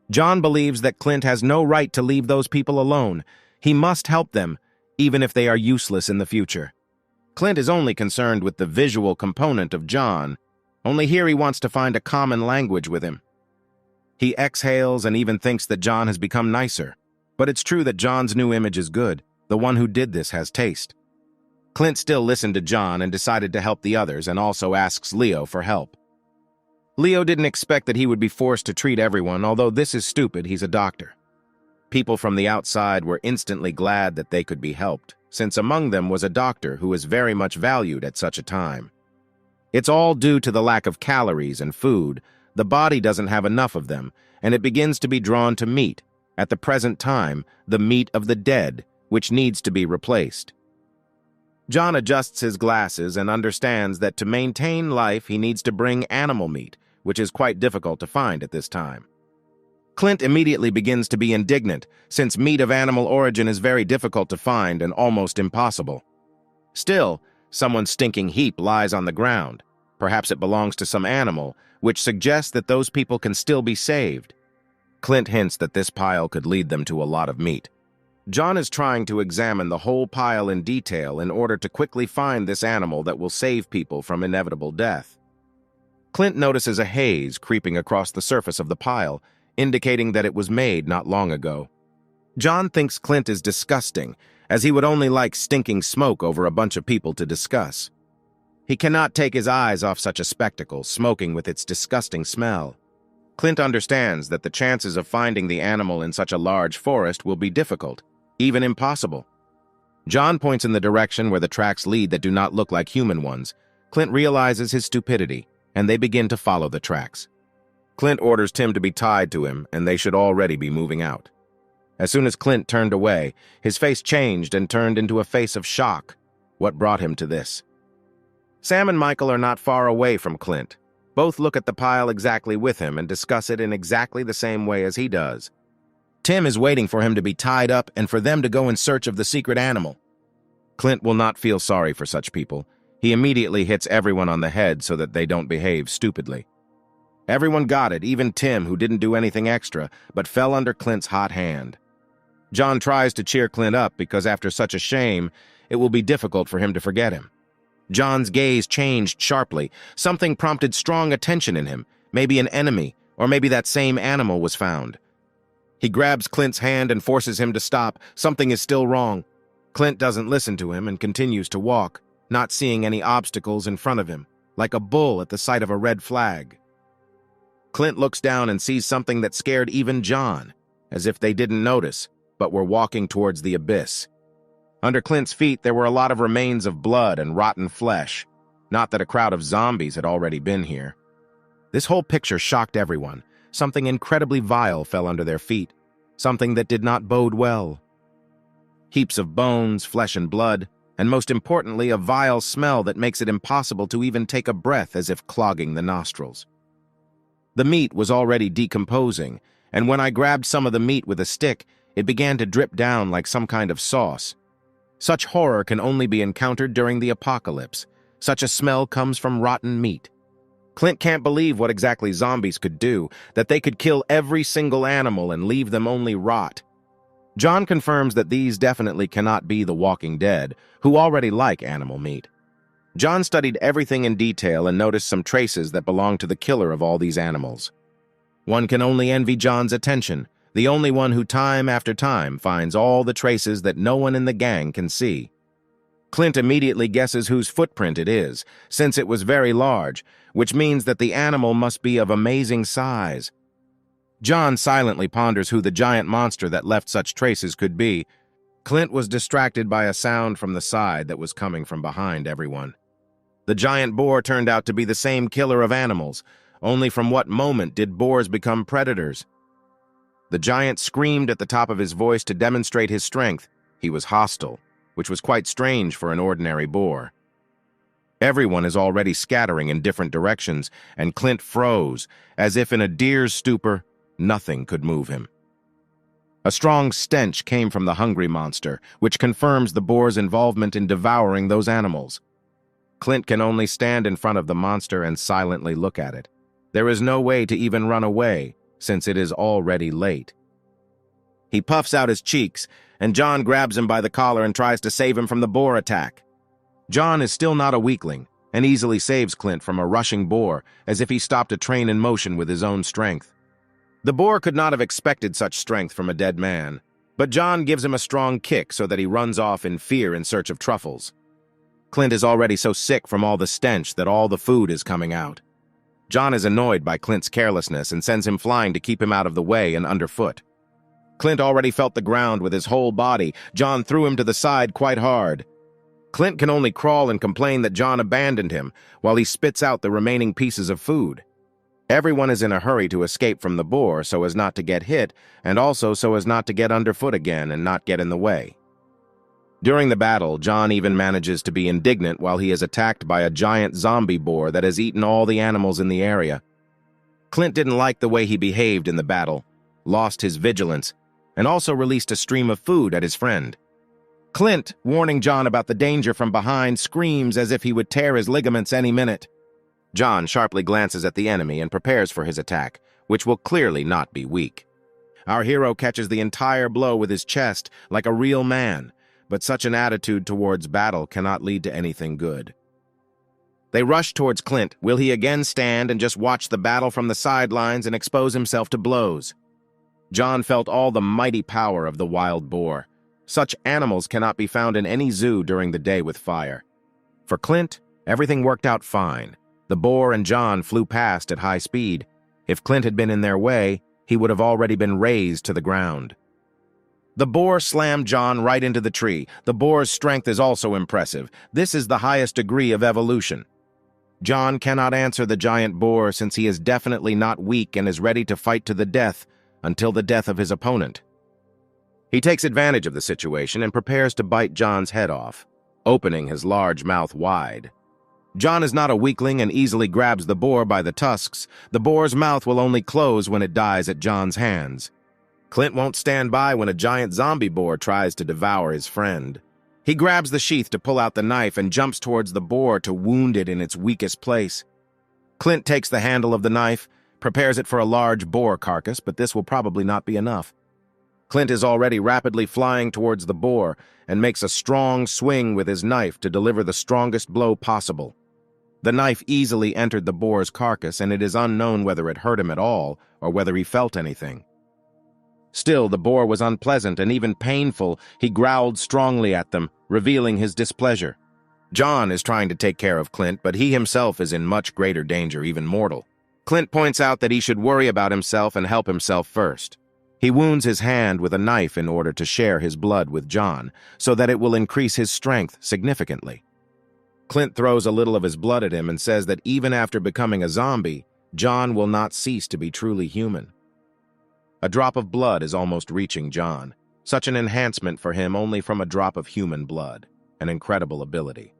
John believes that Clint has no right to leave those people alone. He must help them, even if they are useless in the future. Clint is only concerned with the visual component of John. Only here he wants to find a common language with him. He exhales and even thinks that John has become nicer. But it's true that John's new image is good. The one who did this has taste. Clint still listened to John and decided to help the others and also asks Leo for help. Leo didn't expect that he would be forced to treat everyone, although this is stupid, he's a doctor. People from the outside were instantly glad that they could be helped, since among them was a doctor who was very much valued at such a time. It's all due to the lack of calories and food. The body doesn't have enough of them, and it begins to be drawn to meat, at the present time, the meat of the dead, which needs to be replaced. John adjusts his glasses and understands that to maintain life he needs to bring animal meat, which is quite difficult to find at this time. Clint immediately begins to be indignant, since meat of animal origin is very difficult to find and almost impossible. Still, someone's stinking heap lies on the ground. Perhaps it belongs to some animal, which suggests that those people can still be saved. Clint hints that this pile could lead them to a lot of meat. John is trying to examine the whole pile in detail in order to quickly find this animal that will save people from inevitable death. Clint notices a haze creeping across the surface of the pile, indicating that it was made not long ago. John thinks Clint is disgusting, as he would only like stinking smoke over a bunch of people to discuss. He cannot take his eyes off such a spectacle, smoking with its disgusting smell. Clint understands that the chances of finding the animal in such a large forest will be difficult, even impossible. John points in the direction where the tracks lead that do not look like human ones. Clint realizes his stupidity, and they begin to follow the tracks. Clint orders Tim to be tied to him, and they should already be moving out. As soon as Clint turned away, his face changed and turned into a face of shock. What brought him to this? Sam and Michael are not far away from Clint. Both look at the pile exactly with him and discuss it in exactly the same way as he does. Tim is waiting for him to be tied up and for them to go in search of the secret animal. Clint will not feel sorry for such people. He immediately hits everyone on the head so that they don't behave stupidly. Everyone got it, even Tim, who didn't do anything extra, but fell under Clint's hot hand. John tries to cheer Clint up because after such a shame, it will be difficult for him to forget him. John's gaze changed sharply. Something prompted strong attention in him, Maybe an enemy, or maybe that same animal was found. He grabs Clint's hand and forces him to stop. Something is still wrong. Clint doesn't listen to him and continues to walk, not seeing any obstacles in front of him, like a bull at the sight of a red flag. Clint looks down and sees something that scared even John, as if they didn't notice, but were walking towards the abyss. Under Clint's feet, there were a lot of remains of blood and rotten flesh. Not that a crowd of zombies had already been here. This whole picture shocked everyone. Something incredibly vile fell under their feet, something that did not bode well. Heaps of bones, flesh and blood, and most importantly, a vile smell that makes it impossible to even take a breath, as if clogging the nostrils. The meat was already decomposing, and when I grabbed some of the meat with a stick, it began to drip down like some kind of sauce. Such horror can only be encountered during the apocalypse. Such a smell comes from rotten meat. Clint can't believe what exactly zombies could do, that they could kill every single animal and leave them only rot. John confirms that these definitely cannot be the Walking Dead, who already like animal meat. John studied everything in detail and noticed some traces that belong to the killer of all these animals. One can only envy John's attention, the only one who time after time finds all the traces that no one in the gang can see. Clint immediately guesses whose footprint it is, since it was very large, which means that the animal must be of amazing size. John silently ponders who the giant monster that left such traces could be. Clint was distracted by a sound from the side that was coming from behind everyone. The giant boar turned out to be the same killer of animals. Only from what moment did boars become predators? The giant screamed at the top of his voice to demonstrate his strength. He was hostile, which was quite strange for an ordinary boar. Everyone is already scattering in different directions, and Clint froze, as if in a deer's stupor. Nothing could move him. A strong stench came from the hungry monster, which confirms the boar's involvement in devouring those animals. Clint can only stand in front of the monster and silently look at it. There is no way to even run away, since it is already late. He puffs out his cheeks, and John grabs him by the collar and tries to save him from the boar attack. John is still not a weakling, and easily saves Clint from a rushing boar, as if he stopped a train in motion with his own strength. The boar could not have expected such strength from a dead man, but John gives him a strong kick so that he runs off in fear in search of truffles. Clint is already so sick from all the stench that all the food is coming out. John is annoyed by Clint's carelessness and sends him flying to keep him out of the way and underfoot. Clint already felt the ground with his whole body. John threw him to the side quite hard. Clint can only crawl and complain that John abandoned him while he spits out the remaining pieces of food. Everyone is in a hurry to escape from the boar so as not to get hit, and also so as not to get underfoot again and not get in the way. During the battle, John even manages to be indignant while he is attacked by a giant zombie boar that has eaten all the animals in the area. Clint didn't like the way he behaved in the battle, lost his vigilance, and also released a stream of food at his friend. Clint, warning John about the danger from behind, screams as if he would tear his ligaments any minute. John sharply glances at the enemy and prepares for his attack, which will clearly not be weak. Our hero catches the entire blow with his chest like a real man, but such an attitude towards battle cannot lead to anything good. They rush towards Clint. Will he again stand and just watch the battle from the sidelines and expose himself to blows? John felt all the mighty power of the wild boar. Such animals cannot be found in any zoo during the day with fire. For Clint, everything worked out fine. The boar and John flew past at high speed. If Clint had been in their way, he would have already been razed to the ground. The boar slammed John right into the tree. The boar's strength is also impressive. This is the highest degree of evolution. John cannot answer the giant boar since he is definitely not weak and is ready to fight to the death until the death of his opponent. He takes advantage of the situation and prepares to bite John's head off, opening his large mouth wide. John is not a weakling and easily grabs the boar by the tusks. The boar's mouth will only close when it dies at John's hands. Clint won't stand by when a giant zombie boar tries to devour his friend. He grabs the sheath to pull out the knife and jumps towards the boar to wound it in its weakest place. Clint takes the handle of the knife, prepares it for a large boar carcass, but this will probably not be enough. Clint is already rapidly flying towards the boar and makes a strong swing with his knife to deliver the strongest blow possible. The knife easily entered the boar's carcass, and it is unknown whether it hurt him at all or whether he felt anything. Still, the boar was unpleasant and even painful. He growled strongly at them, revealing his displeasure. John is trying to take care of Clint, but he himself is in much greater danger, even mortal. Clint points out that he should worry about himself and help himself first. He wounds his hand with a knife in order to share his blood with John, so that it will increase his strength significantly. Clint throws a little of his blood at him and says that even after becoming a zombie, John will not cease to be truly human. A drop of blood is almost reaching John. Such an enhancement for him only from a drop of human blood. An incredible ability.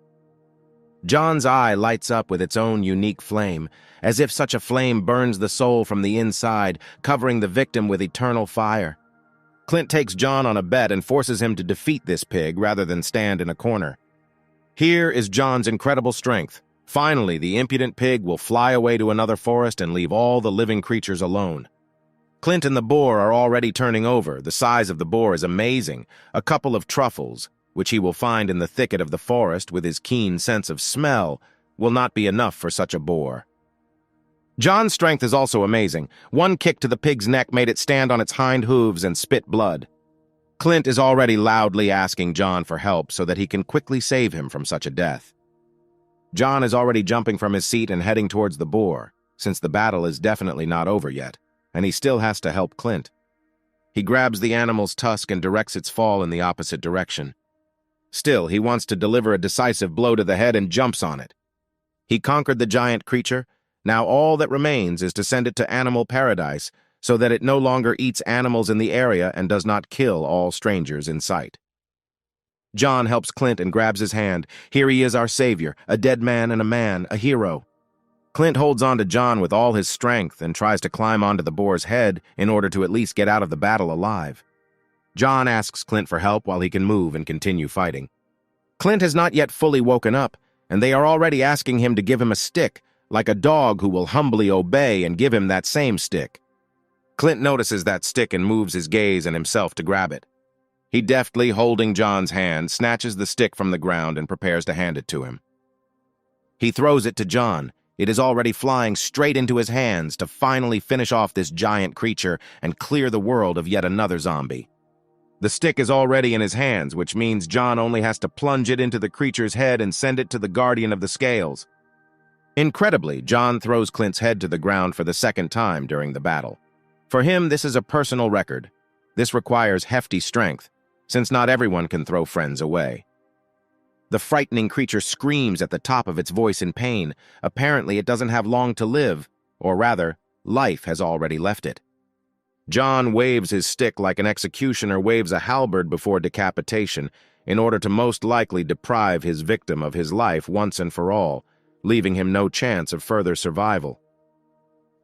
John's eye lights up with its own unique flame, as if such a flame burns the soul from the inside, covering the victim with eternal fire. Clint takes John on a bet and forces him to defeat this pig rather than stand in a corner. Here is John's incredible strength. Finally, the impudent pig will fly away to another forest and leave all the living creatures alone. Clint and the boar are already turning over. The size of the boar is amazing. A couple of truffles, which he will find in the thicket of the forest with his keen sense of smell, will not be enough for such a boar. John's strength is also amazing. One kick to the pig's neck made it stand on its hind hooves and spit blood. Clint is already loudly asking John for help so that he can quickly save him from such a death. John is already jumping from his seat and heading towards the boar, since the battle is definitely not over yet, and he still has to help Clint. He grabs the animal's tusk and directs its fall in the opposite direction. Still, he wants to deliver a decisive blow to the head and jumps on it. He conquered the giant creature. Now all that remains is to send it to animal paradise so that it no longer eats animals in the area and does not kill all strangers in sight. John helps Clint and grabs his hand. Here he is, our savior, a dead man and a man, a hero. Clint holds on to John with all his strength and tries to climb onto the boar's head in order to at least get out of the battle alive. John asks Clint for help while he can move and continue fighting. Clint has not yet fully woken up, and they are already asking him to give him a stick, like a dog who will humbly obey and give him that same stick. Clint notices that stick and moves his gaze and himself to grab it. He deftly, holding John's hand, snatches the stick from the ground and prepares to hand it to him. He throws it to John. It is already flying straight into his hands to finally finish off this giant creature and clear the world of yet another zombie. The stick is already in his hands, which means John only has to plunge it into the creature's head and send it to the guardian of the scales. Incredibly, John throws Clint's head to the ground for the second time during the battle. For him, this is a personal record. This requires hefty strength, since not everyone can throw friends away. The frightening creature screams at the top of its voice in pain. Apparently, it doesn't have long to live, or rather, life has already left it. John waves his stick like an executioner waves a halberd before decapitation, in order to most likely deprive his victim of his life once and for all, leaving him no chance of further survival.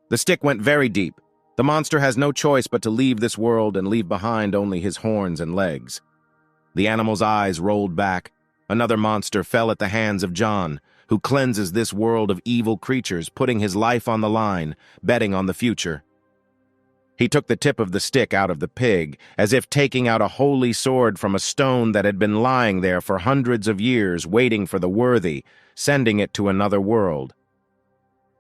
The stick went very deep. The monster has no choice but to leave this world and leave behind only his horns and legs. The animal's eyes rolled back. Another monster fell at the hands of John, who cleanses this world of evil creatures, putting his life on the line, betting on the future. He took the tip of the stick out of the pig, as if taking out a holy sword from a stone that had been lying there for hundreds of years, waiting for the worthy, sending it to another world.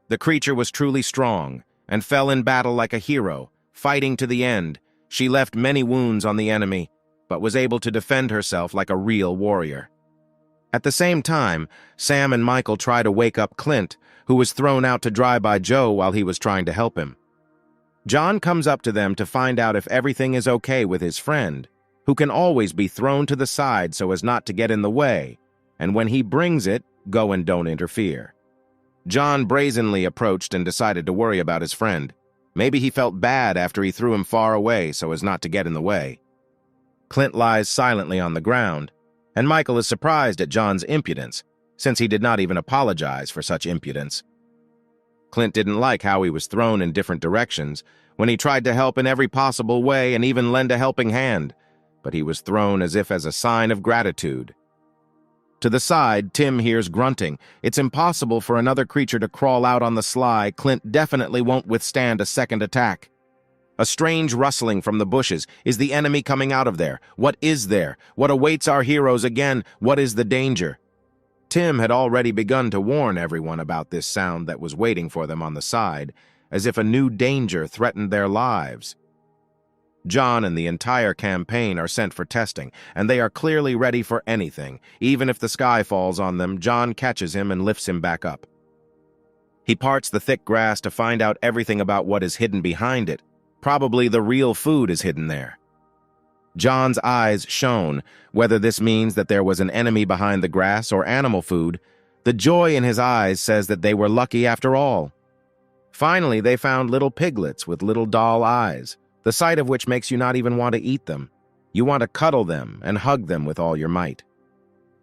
The creature was truly strong, and fell in battle like a hero, fighting to the end. She left many wounds on the enemy, but was able to defend herself like a real warrior. At the same time, Sam and Michael try to wake up Clint, who was thrown out to dry by Joe while he was trying to help him. John comes up to them to find out if everything is okay with his friend, who can always be thrown to the side so as not to get in the way, and when he brings it, go and don't interfere. John brazenly approached and decided to worry about his friend. Maybe he felt bad after he threw him far away so as not to get in the way. Clint lies silently on the ground, and Michael is surprised at John's impudence, since he did not even apologize for such impudence. Clint didn't like how he was thrown in different directions when he tried to help in every possible way and even lend a helping hand, but he was thrown as if as a sign of gratitude. To the side, Tim hears grunting. It's impossible for another creature to crawl out on the sly. Clint definitely won't withstand a second attack. A strange rustling from the bushes. Is the enemy coming out of there? What is there? What awaits our heroes again? What is the danger? Tim had already begun to warn everyone about this sound that was waiting for them on the side, as if a new danger threatened their lives. John and the entire campaign are sent for testing, and they are clearly ready for anything. Even if the sky falls on them, John catches him and lifts him back up. He parts the thick grass to find out everything about what is hidden behind it. Probably the real food is hidden there. John's eyes shone. Whether this means that there was an enemy behind the grass or animal food, the joy in his eyes says that they were lucky after all. Finally, they found little piglets with little doll eyes, the sight of which makes you not even want to eat them. You want to cuddle them and hug them with all your might.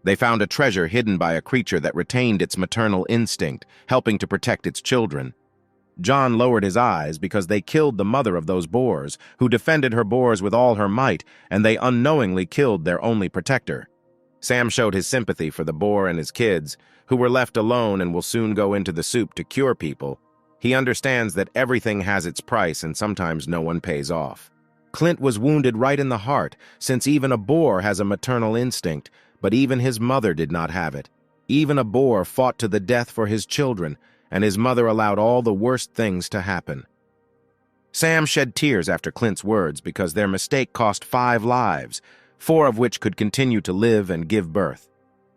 They found a treasure hidden by a creature that retained its maternal instinct, helping to protect its children. John lowered his eyes because they killed the mother of those boars, who defended her boars with all her might, and they unknowingly killed their only protector. Sam showed his sympathy for the boar and his kids, who were left alone and will soon go into the soup to cure people. He understands that everything has its price and sometimes no one pays off. Clint was wounded right in the heart, since even a boar has a maternal instinct, but even his mother did not have it. Even a boar fought to the death for his children, and his mother allowed all the worst things to happen. Sam shed tears after Clint's words because their mistake cost 5 lives, 4 of which could continue to live and give birth.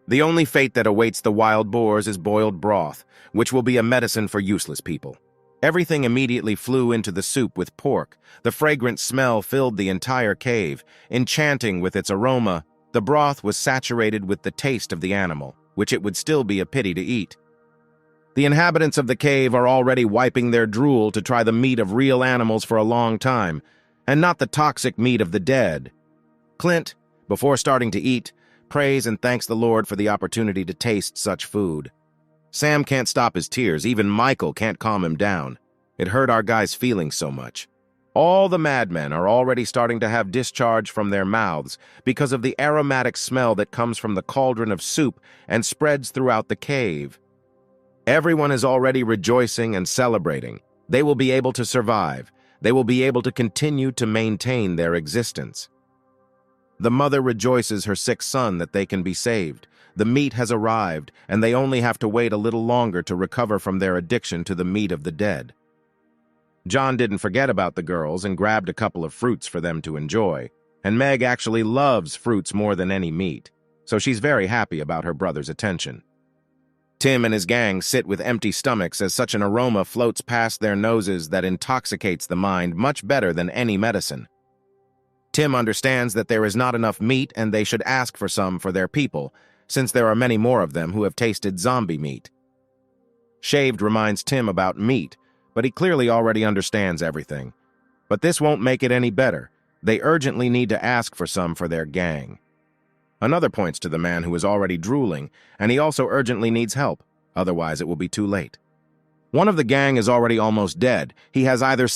The only fate that awaits the wild boars is boiled broth, which will be a medicine for useless people. Everything immediately flew into the soup with pork. The fragrant smell filled the entire cave. Enchanting with its aroma, the broth was saturated with the taste of the animal, which it would still be a pity to eat. The inhabitants of the cave are already wiping their drool to try the meat of real animals for a long time, and not the toxic meat of the dead. Clint, before starting to eat, prays and thanks the Lord for the opportunity to taste such food. Sam can't stop his tears. Even Michael can't calm him down. It hurt our guy's feelings so much. All the madmen are already starting to have discharge from their mouths because of the aromatic smell that comes from the cauldron of soup and spreads throughout the cave. Everyone is already rejoicing and celebrating. They will be able to survive. They will be able to continue to maintain their existence. The mother rejoices her sick son that they can be saved. The meat has arrived, and they only have to wait a little longer to recover from their addiction to the meat of the dead. John didn't forget about the girls and grabbed a couple of fruits for them to enjoy. And Meg actually loves fruits more than any meat, so she's very happy about her brother's attention. Tim and his gang sit with empty stomachs as such an aroma floats past their noses that intoxicates the mind much better than any medicine. Tim understands that there is not enough meat and they should ask for some for their people, since there are many more of them who have tasted zombie meat. Shaved reminds Tim about meat, but he clearly already understands everything. But this won't make it any better. They urgently need to ask for some for their gang. Another points to the man who is already drooling, and he also urgently needs help, otherwise it will be too late. One of the gang is already almost dead. He has either